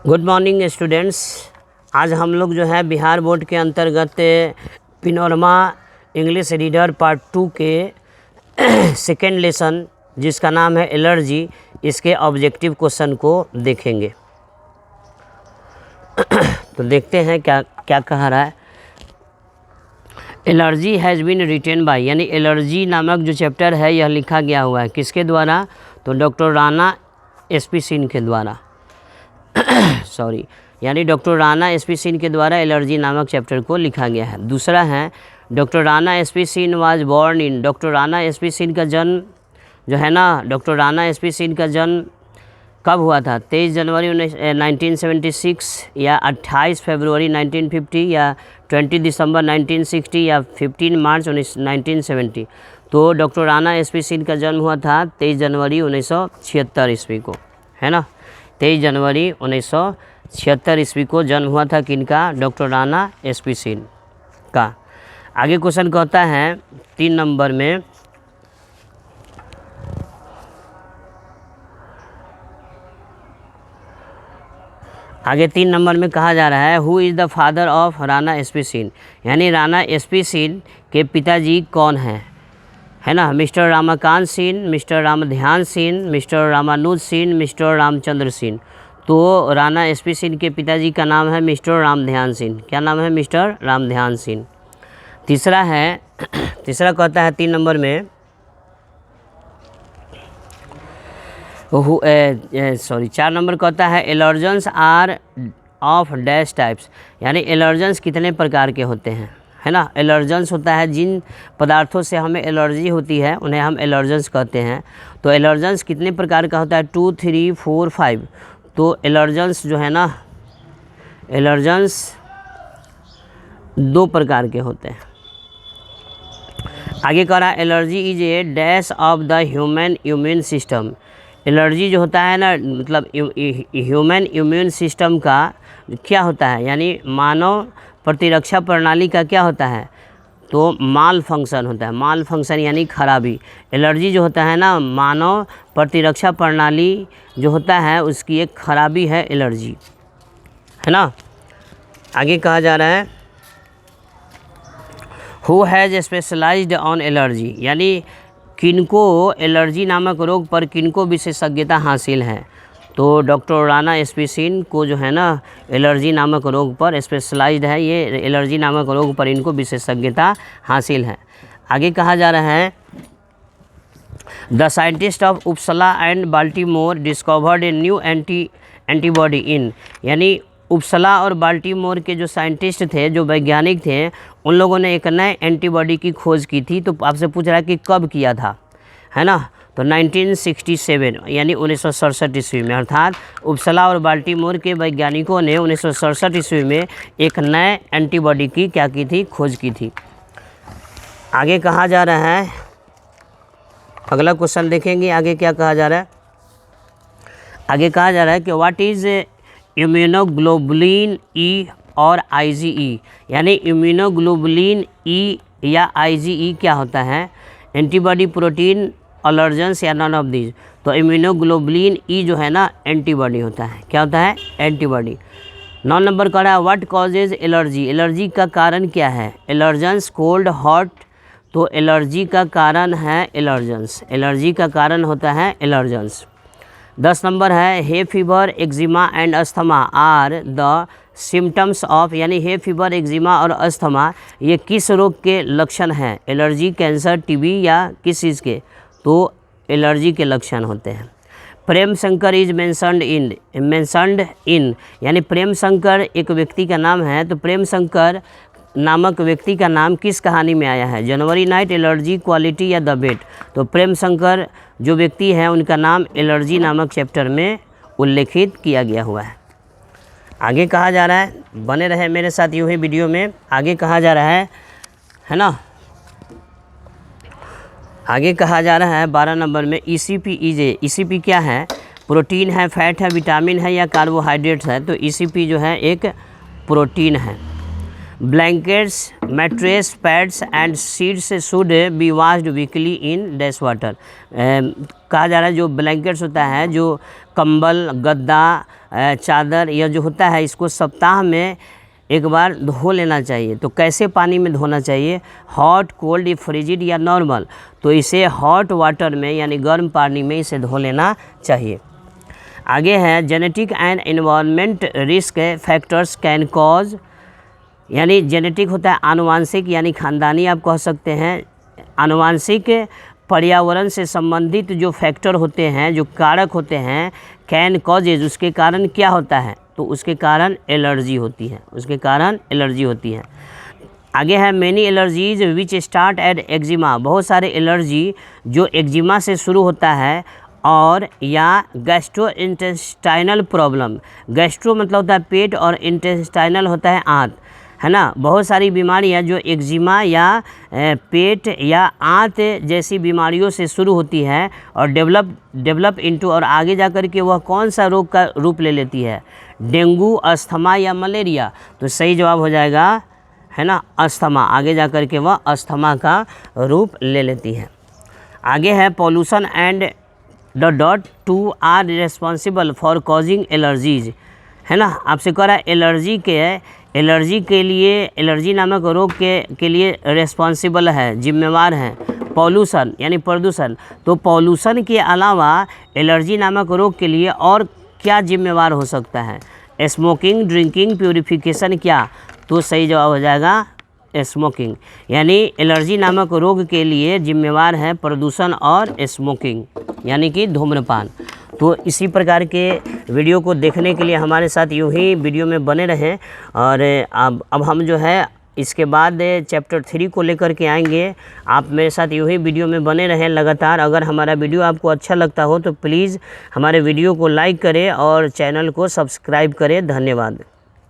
Good morning students. आज हम लोग जो है बिहार बोर्ड के अंतर्गत पिनोरमा इंग्लिश रीडर पार्ट 2 के सेकेंड लेसन जिसका नाम है एलर्जी, इसके ऑब्जेक्टिव क्वेश्चन को देखेंगे। तो देखते हैं क्या क्या कह रहा है। Allergy has been written by, यानी एलर्जी नामक जो चैप्टर है यह लिखा गया हुआ है किसके द्वारा? तो डॉक्टर राणा एसपी सिंह के द्वारा सॉरी, यानी डॉक्टर राणा एसपी सिंह के द्वारा एलर्जी नामक चैप्टर को लिखा गया है। दूसरा है doctor Rana SP Singh was born in, doctor Rana SP Singh का जन्म जो है ना, डॉक्टर राणा एसपी सिंह का जन्म कब हुआ था? 23 जनवरी 1976 या 28 फरवरी 1950 या 20 दिसंबर 1960 या 15 मार्च 1970। तो डॉक्टर राणा एसपी सिंह का जन्म हुआ था 23 जनवरी 1976 ईस्वी को, है ना। 23 जनवरी 1976 ईस्वी को जन्म हुआ था किनका? डॉक्टर राणा एसपी सिंह का। आगे क्वेश्चन कहता है 3 नंबर में, आगे 3 नंबर में कहा जा रहा है who is the father of Rana SP Singh, यानी राणा एसपी सिंह के पिताजी कौन हैं, है ना। Mister Ramakant Singh, mister Ramdhyan Singh, mister Ramanuj Singh, mister Ramchandra Singh. तो राणा एसपी सिंह के पिताजी का नाम है मिस्टर रामध्यान सिंह। क्या नाम है? मिस्टर रामध्यान सिंह। तीसरा है तीसरा कहता है 3 नंबर में, 4 नंबर कहता है एलर्जन्स आर ऑफ डैश टाइप्स, यानी एलर्जन्स कितने प्रकार के होते हैं, है ना। एलर्जन्स होता है जिन पदार्थों से हमें एलर्जी होती है उन्हें हम एलर्जन्स कहते हैं। तो एलर्जन्स कितने प्रकार का होता है? 2, 3, 4, 5। तो एलर्जन्स जो है ना, एलर्जन्स 2 प्रकार के होते हैं। आगे कह रहा है allergy is a dash of the human immune system. Allergy जो होता है ना, मतलब ह्यूमन इम्यून सिस्टम का क्या होता है, यानी मानव प्रतिरक्षा प्रणाली का क्या होता है? तो माल फंक्शन होता है। माल फंक्शन यानी खराबी। एलर्जी जो होता है ना, मानव प्रतिरक्षा प्रणाली जो होता है उसकी एक खराबी है एलर्जी, है ना। आगे कहा जा रहा है who has specialized on allergy, यानी किनको एलर्जी नामक रोग पर किनको विशेषज्ञता हासिल है? तो डॉक्टर राणा एसपी सिंह को जो है ना एलर्जी नामक रोग पर स्पेशलाइज्ड है, ये एलर्जी नामक रोग पर इनको विशेषज्ञता हासिल है। आगे कहा जा रहा है the scientist of Uppsala and Baltimore discovered a new antibody in, यानी उपसला और बाल्टीमोर के जो साइंटिस्ट थे, जो वैज्ञानिक थे, उन लोगों ने एक नए एंटीबॉडी की खोज की थी। तो आपसे पूछ रहा है कि कब किया था, है ना। तो 1967 यानी 1967 ईस्वी में, अर्थात उपसला और बाल्टीमोर के वैज्ञानिकों ने 1967 ईस्वी में एक नए एंटीबॉडी की क्या की थी? खोज की थी। आगे कहा जा रहा है, अगला क्वेश्चन देखेंगे आगे क्या कहा जा रहा है। आगे कहा जा रहा है कि व्हाट इज़ इम्यूनोग्लोबुलिन ई और IgE, यानी इम्यूनोग्लोबुलिन ई या IgE क्या होता है? एंटीबॉडी, प्रोटीन, अलर्जेंस या नॉन ऑफ दीज। तो इम्यूनोग्लोबुलिन ई जो है ना एंटीबॉडी होता है। क्या होता है? एंटीबॉडी। 9 नंबर का रहा है व्हाट कॉजेज एलर्जी, एलर्जी का कारण क्या है? Allergens, cold, hot. तो एलर्जी का कारण है एलर्जेंस, एलर्जी का कारण होता है एलर्जेंस। 10 नंबर है hay fever, eczema and asthma are the symptoms of, यानी हे फीवर, एक्जिमा और अस्थमा ये किस रोग के लक्षण हैं? एलर्जी, कैंसर, टीबी या किस चीज़ के? तो एलर्जी के लक्षण होते हैं। Prem Shankar is mentioned in, यानी प्रेम शंकर एक व्यक्ति का नाम है। तो प्रेम शंकर नामक व्यक्ति का नाम किस कहानी में आया है? जनवरी नाइट, एलर्जी, क्वालिटी या द बेट। तो प्रेम शंकर जो व्यक्ति है उनका नाम एलर्जी नामक चैप्टर में उल्लेखित किया गया हुआ है। आगे कहा जा रहा है, बने रहे मेरे साथ यूँ ही वीडियो में। आगे कहा जा रहा है ना, आगे कहा जा रहा है 12 नंबर में ECP ECP क्या है? प्रोटीन है, फैट है, विटामिन है या कार्बोहाइड्रेट्स है? तो ECP जो है एक प्रोटीन है। Blankets, mattress, pads and sheets should be washed weekly in dash water. कहा जा रहा है जो ब्लैंकेट्स होता है, जो कंबल, गद्दा, चादर, यह जो होता है इसको सप्ताह में एक बार धो लेना चाहिए। तो कैसे पानी में धोना चाहिए? हॉट, कोल्ड, फ्रिजिड या नॉर्मल? तो इसे हॉट वाटर में यानी गर्म पानी में इसे धो लेना चाहिए। आगे है genetic and environment risk factors can cause, यानी जेनेटिक होता है आनुवांशिक यानी खानदानी आप कह सकते हैं। आनुवांशिक पर्यावरण से संबंधित जो फैक्टर होते हैं, जो कारक होते हैं, कैन कॉजेज, उसके कारण क्या होता है? तो उसके कारण एलर्जी होती है, उसके कारण एलर्जी होती है। आगे है many allergies which start at eczema, बहुत सारे एलर्जी जो एक्जिमा से शुरू होता है, और या गैस्ट्रो इंटेस्टाइनल प्रॉब्लम, गैस्ट्रो मतलब होता है पेट और इंटेस्टाइनल होता है आंत, है ना। बहुत सारी बीमारियां जो एक्जिमा या पेट या आंत जैसी बीमारियों से शुरू होती है और डेवलप इनटू, और आगे जा कर के वह कौन सा रोग का रूप ले लेती है? डेंगू, अस्थमा या मलेरिया? तो सही जवाब हो जाएगा, है ना, अस्थमा। आगे जा कर के वह अस्थमा का रूप ले लेती है। आगे है pollution and two are responsible for causing allergies, है ना। आपसे कह रहा है एलर्जी के लिए, एलर्जी नामक रोग के लिए रिस्पॉन्सिबल है, जिम्मेवार है पॉल्यूशन यानी प्रदूषण। तो पॉल्यूशन के अलावा एलर्जी नामक रोग के लिए और क्या जिम्मेवार हो सकता है? स्मोकिंग, ड्रिंकिंग, प्यूरिफिकेशन, क्या? तो सही जवाब हो जाएगा स्मोकिंग, यानी एलर्जी नामक रोग के लिए जिम्मेवार है प्रदूषण और स्मोकिंग यानी कि धूम्रपान। तो इसी प्रकार के वीडियो को देखने के लिए हमारे साथ यूँ ही वीडियो में बने रहें। और अब हम जो है इसके बाद चैप्टर 3 को लेकर के आएंगे। आप मेरे साथ यूँ ही वीडियो में बने रहें लगातार। अगर हमारा वीडियो आपको अच्छा लगता हो तो प्लीज़ हमारे वीडियो को लाइक करें और चैनल को सब्सक्राइब करें। धन्यवाद।